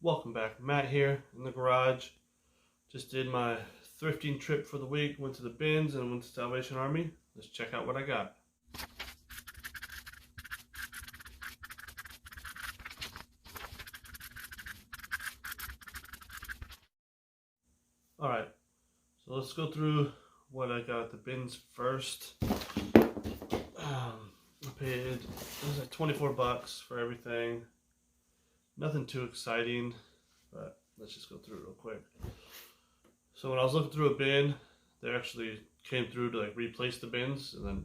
Welcome back. Matt here in the garage. Just did my thrifting trip for the week. Went to the bins and went to Salvation Army. Let's check out what I got. Alright, so let's go through what I got at the bins first. I paid, it was like 24 bucks for everything. Nothing too exciting, but let's just go through it real quick. So when I was looking through a bin, they actually came through to like replace the bins, and then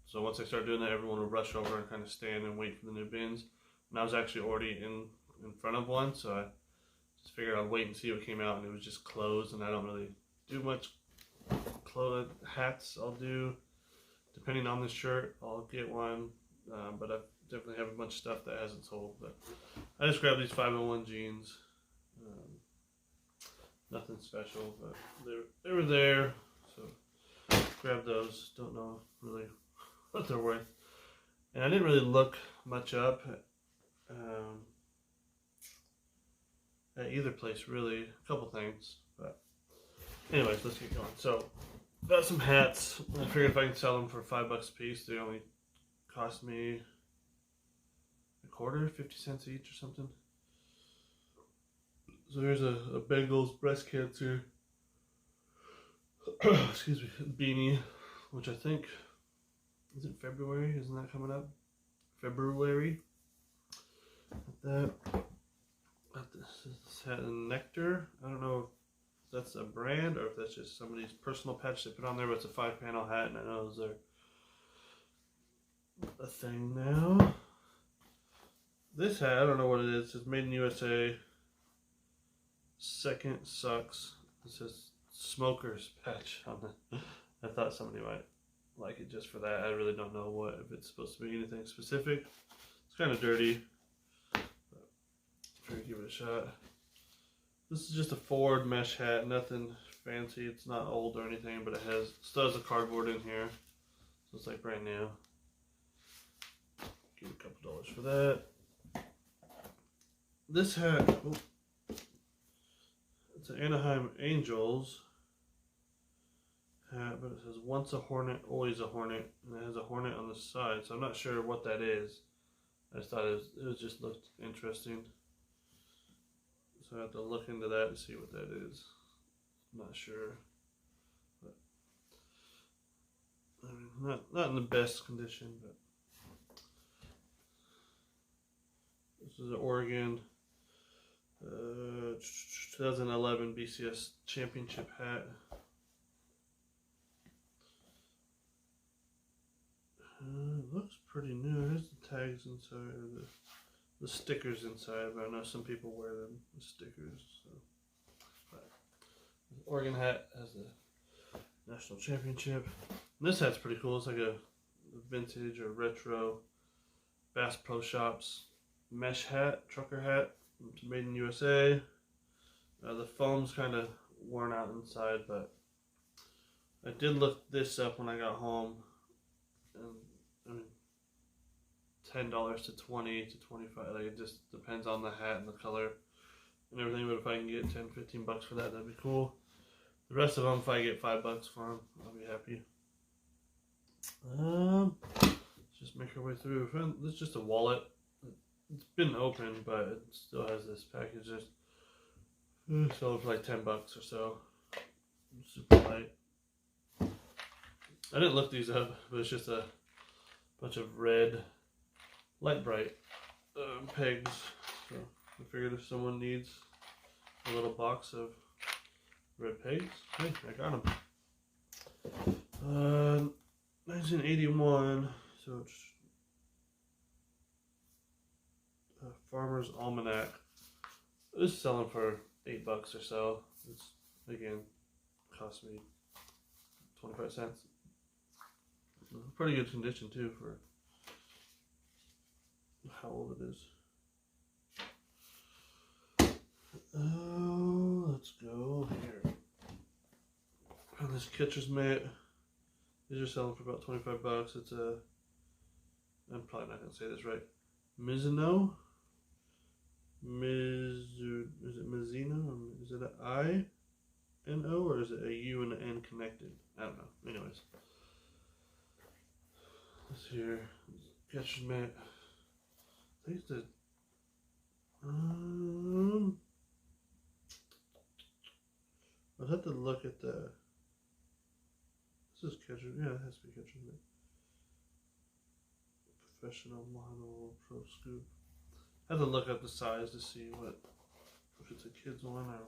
so once I started doing that, everyone would rush over and kind of stand and wait for the new bins. And I was actually already in front of one, so I just figured I'd wait and see what came out, and it was just clothes, and I don't really do much clothes. Hats I'll do, depending on the shirt, I'll get one, but I definitely have a bunch of stuff that hasn't sold. But I just grabbed these 501 jeans. Nothing special, but they were there, so grabbed those. Don't know really what they're worth, and I didn't really look much up at either place really. A couple things, but anyways, let's get going. So got some hats. I figured if I can sell them for $5 a piece, they only cost me a quarter, 50 cents each or something. So here's a Bengals breast cancer excuse me, beanie, which I think is it February? Isn't that coming up? February. Got this hat in Nectar. I don't know if that's a brand or if that's just somebody's personal patch they put on there, but it's a 5-panel hat, and I know those are a thing now. This hat, I don't know what it is. It's made in USA. Second sucks. It says smokers patch on it. I thought somebody might like it just for that. I really don't know if it's supposed to be anything specific. It's kind of dirty, but I'm gonna give it a shot. This is just a Ford mesh hat, nothing fancy. It's not old or anything, but it still has a cardboard in here, so it's like brand new. Give it a couple dollars for that. This hat, it's an Anaheim Angels hat, but it says once a hornet, always a hornet, and it has a hornet on the side, so I'm not sure what that is. I just thought it just looked interesting, so I have to look into that and see what that is. I'm not sure, but I mean, not in the best condition, but this is an Oregon 2011 BCS championship hat. Looks pretty new. Here's the tags inside, or the stickers inside, but I know some people wear them with stickers. So, but Oregon hat has the national championship. And this hat's pretty cool. It's like a vintage or retro Bass Pro Shops mesh hat, trucker hat. It's made in USA. The foam's kind of worn out inside, but I did look this up when I got home, and I mean, $10 to 20 to 25. Like, it just depends on the hat and the color and everything. But if I can get 10, 15 bucks for that, that'd be cool. The rest of them, if I get $5 for them, I'll be happy. Let's just make our way through. This is just a wallet. It's been open, but it still has this package. Sold for like 10 bucks or so. Super light. I didn't look these up, but it's just a bunch of red, light bright pegs. So I figured if someone needs a little box of red pegs, hey, I got them. 1981, so it's Farmer's Almanac. This is selling for $8 or so. It's, again, cost me 25 cents. Pretty good condition too for how old it is. Oh, let's go here. Found this catcher's mitt. These are selling for about 25 bucks. It's a, I'm probably not gonna say this right, Mizuno it an I and O, or is it a U and an N connected? I don't know. Anyways. This here. Catcher's mitt. I think it's the... I'd have to look at the... This is catcher. Yeah, it has to be catcher's mitt. Professional model, pro scoop. I have to look up the size to see what... If it's a kid's one or...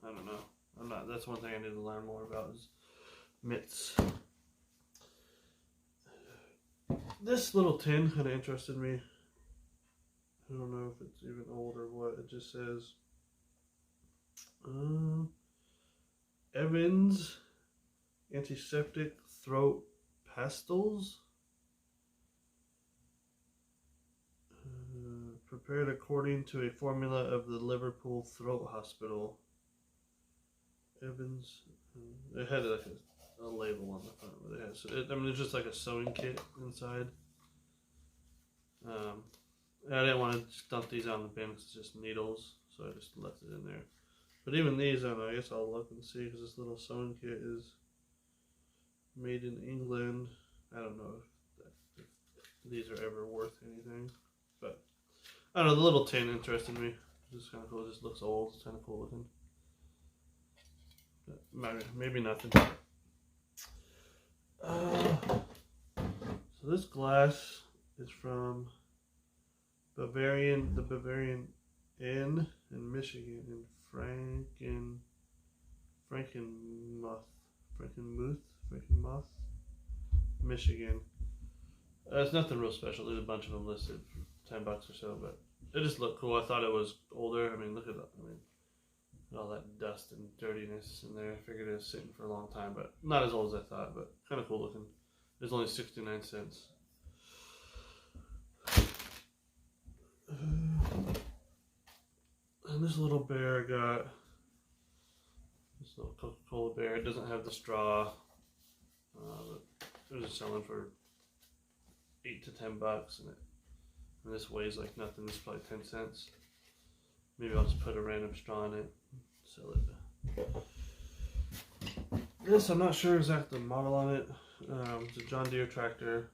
I don't know. I'm not... That's one thing I need to learn more about is mitts. This little tin kind of interested me. I don't know if it's even old or what. It just says Evans Antiseptic Throat Pastils. Prepared according to a formula of the Liverpool Throat Hospital. Evans. It had like a label on the front, but it has. I mean, it's just like a sewing kit inside. I didn't want to just dump these out in the bin because it's just needles, so I just left it in there. But even these, I don't know, I guess I'll look and see because this little sewing kit is made in England. I don't know if these are ever worth anything, but I don't know. The little tin interested me. It's kind of cool. It just looks old. It's kind of cool looking. But maybe nothing. So this glass is from the Bavarian Inn in Michigan, in Frankenmuth, Michigan. It's nothing real special. There's a bunch of them listed for $10 or so, but it just looked cool. I thought it was older. I mean, look at that. I mean, all that dust and dirtiness in there. I figured it was sitting for a long time, but not as old as I thought, but kind of cool looking. It's only 69 cents. And this little bear I got, this little Coca-Cola Bear. It doesn't have the straw, but they're just selling for $8 to $10, and this weighs like nothing. This is probably 10 cents. Maybe I'll just put a random straw in it, sell it. This, I'm not sure exactly the model on it. It's a John Deere tractor,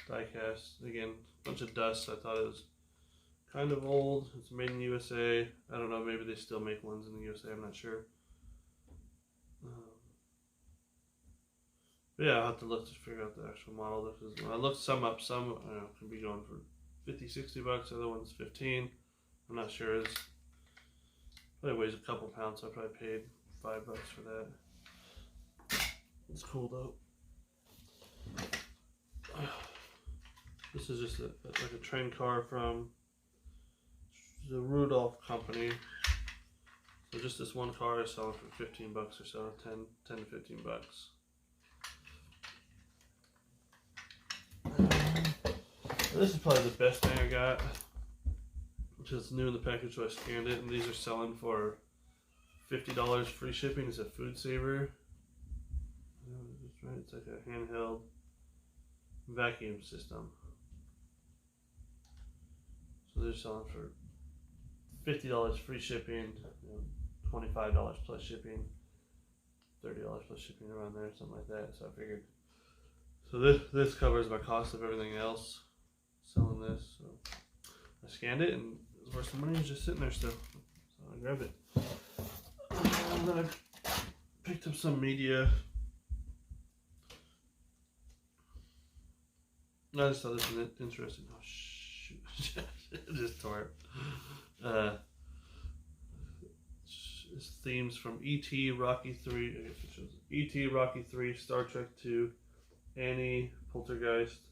die cast. Again, a bunch of dust. I thought it was kind of old. It's made in the USA. I don't know, maybe they still make ones in the USA, I'm not sure. But yeah, I'll have to look to figure out the actual model. This is, when I looked some up, some can be going for $50-$60, other ones $15. I'm not sure. It's probably weighs a couple pounds, so I probably paid $5 for that. It's cool though. This is just like a train car from the Rudolph Company. So just this one car is selling for $15 or so, 10 to $15. This is probably the best thing I got, which is new in the package, so I scanned it, and these are selling for $50 free shipping. It's a food saver. It's like a handheld vacuum system. So they're selling for $50 free shipping, $25 plus shipping, $30 plus shipping, around there, something like that. So I figured, so this covers my cost of everything else selling this. So I scanned it, and it was worth some money. It's just sitting there still, so I grabbed it. And then I picked up some media. I just thought this was interesting. Oh shoot! It just tore it. It's themes from E.T., Rocky 3, I guess it shows E.T., Rocky 3, Star Trek 2, Annie, Poltergeist,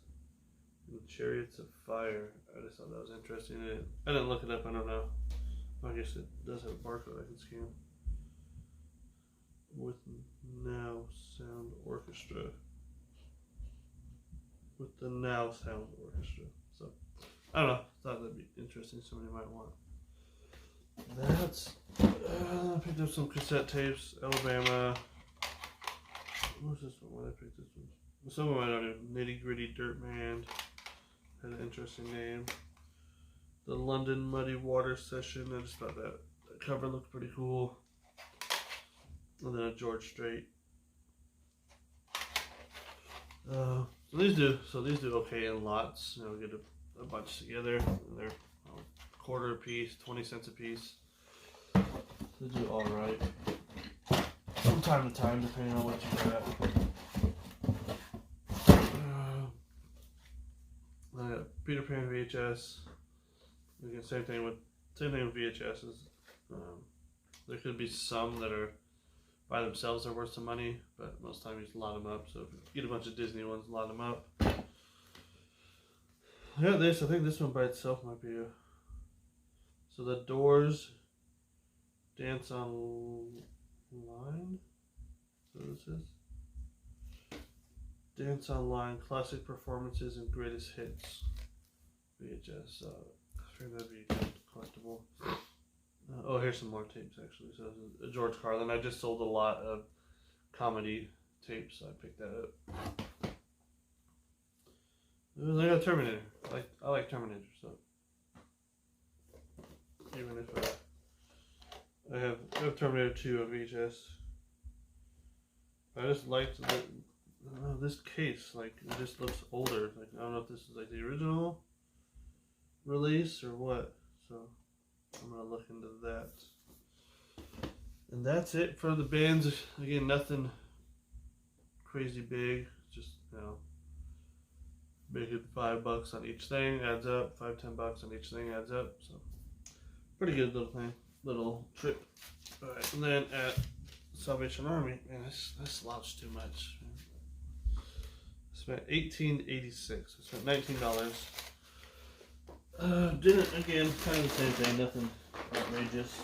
and Chariots of Fire. I just thought that was interesting. I didn't look it up. I don't know. I guess it does have a barcode I can scan. With Now Sound Orchestra. With the Now Sound Orchestra. So, I don't know. Thought that'd be interesting. Somebody might want. That's. I picked up some cassette tapes. Alabama. What was this one? Why did I pick this one? Some of them I don't know. Nitty Gritty Dirt Man. Had an interesting name. The London Muddy Water Session. I just thought that cover looked pretty cool. And then a George Strait. So these do okay in lots. You know, get a bunch together. And they're a quarter a piece, 20 cents a piece. They do all right from time to time, depending on what you got. I got Peter Pan VHS. Again, same thing with VHSs. There could be some that are by themselves are worth some money, but most of the time you just lot them up. So if you get a bunch of Disney ones, lot them up. Yeah, I think this one by itself might be a. So the Doors, Dance on Line. So this is Dance Online, Classic Performances and Greatest Hits. VHS. I figured that'd be good, collectible. Oh, here's some more tapes actually. So George Carlin. I just sold a lot of comedy tapes, so I picked that up. I got Terminator. I like Terminator, so even if I have Terminator 2 on VHS. I just liked this case. Like, it just looks older. Like, I don't know if this is like the original release or what. So I'm gonna look into that. And that's it for the bands. Again, nothing crazy big. Just, you know, making $5 on each thing adds up. $5-10 on each thing adds up. So pretty good little thing, little trip. All right, and then at Salvation Army, man, I slouched too much. Man. I spent $18.86. I spent $19. Didn't, again, kind of the same thing, nothing outrageous.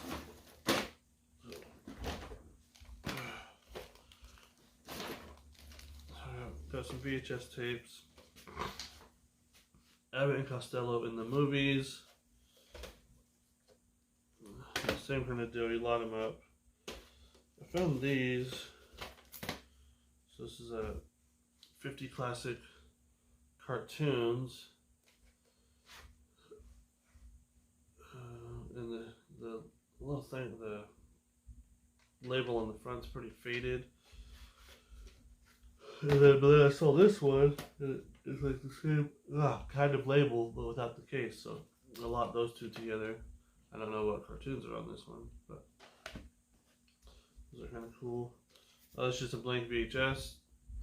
Got some VHS tapes. Abbott and Costello in the movies. Same kind of deal, you lot them up. I found these. So this is a 50 classic cartoons. And the little thing, the label on the front's pretty faded. And then, but then I saw this one, and it's like the same kind of label, but without the case. So I lot those two together. I don't know what cartoons are on this one, but those are kind of cool. It's just a blank VHS.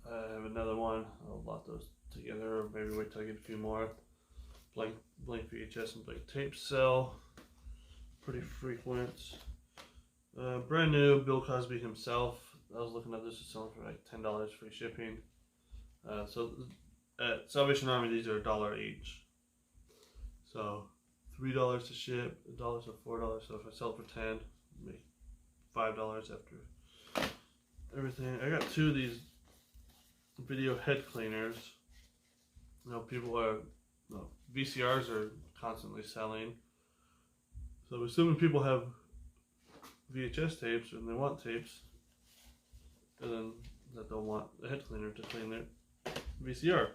I have another one. I'll lot those together, or maybe wait till I get a few more. Blank VHS and blank tape sell. Pretty frequent. Brand new, Bill Cosby himself. I was looking at this, is selling for like $10 free shipping. So at Salvation Army, these are $1 each. So $3 to ship, $1 so $4. So if I sell it for $10, make $5 after everything. I got two of these video head cleaners. You know, people are, VCRs are constantly selling. So assuming people have VHS tapes and they want tapes, and then that they'll want a head cleaner to clean their VCR.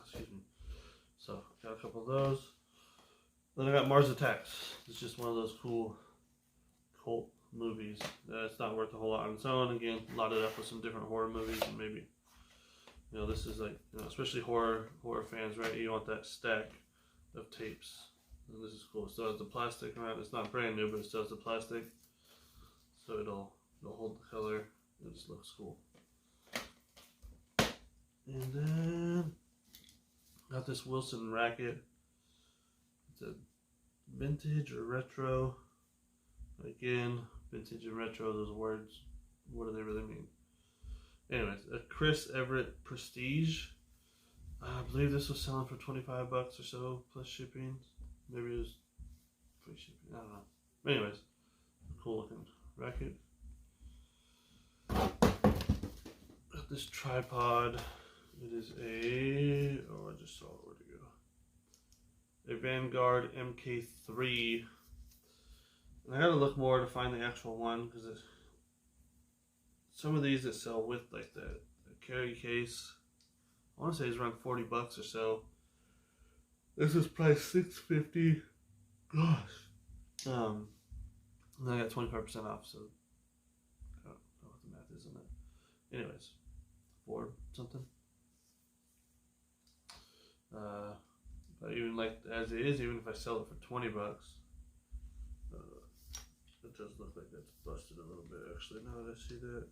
Excuse me. So got a couple of those. Then I got Mars Attacks. It's just one of those cool cult movies. It's not worth a whole lot on its own. Again, loaded up with some different horror movies, and maybe, you know, this is like, you know, especially horror fans, right? You want that stack of tapes. And this is cool. It still has the plastic around. It's not brand new, but it still has the plastic, so it'll hold the color. It just looks cool. And then got this Wilson racket. It's a vintage or retro. Again, vintage and retro, those words, what do they really mean? Anyways, a Chris Everett Prestige. I believe this was selling for $25 or so plus shipping. Maybe it was free shipping. I don't know. Anyways, cool looking racket. Got this tripod. It is I just saw it. Where'd it go? A Vanguard MK3. And I gotta look more to find the actual one, because some of these that sell with like the carry case, I want to say it's around $40 or so. This is priced $6.50. Gosh. And then I got 25% off, so I don't know what the math is on that. Anyways, 4 something. But even like as it is, even if I sell it for $20, it does look like that's busted a little bit actually, now that I see that.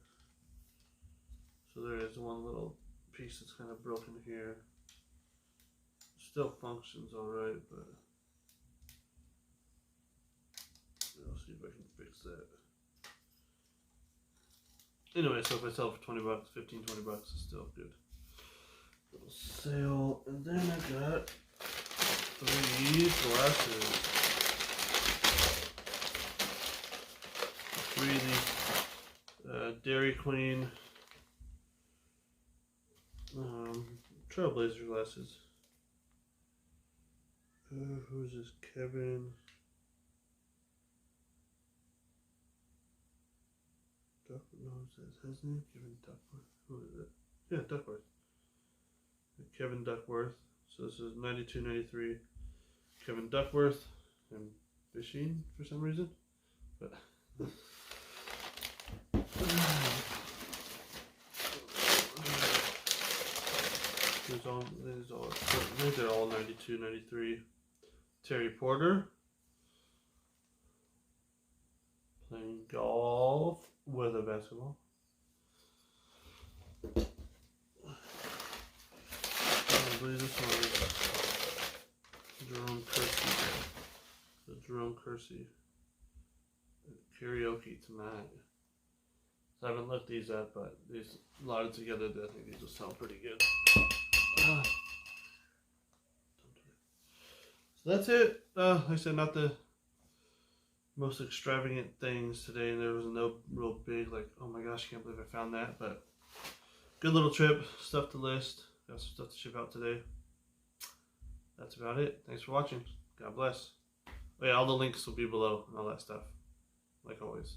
So there is one little piece that's kind of broken here. Still functions alright, but I'll see if I can fix that. Anyway, so if I sell it for $20, 15, $20 is still good. Little sale, and then I got 3 glasses. 3 of these Dairy Queen Trailblazer glasses. Who's this? Kevin. No, is that his name? Kevin Duckworth. Who is it? Yeah, Duckworth. Kevin Duckworth. So this is 92, 93. Kevin Duckworth and Fishing for some reason. But they're all 92, 93. Terry Porter. Playing golf with a basketball. I believe this one is Jerome Kersey. The Jerome Kersey. Karaoke tonight. So I haven't looked these up, but these loaded together, I think these will sound pretty good. So that's it. Like I said, not the most extravagant things today, and there was no real big, like, oh my gosh, I can't believe I found that, but good little trip, stuff to list, got some stuff to ship out today. That's about it. Thanks for watching. God bless. Oh yeah, all the links will be below and all that stuff, like always.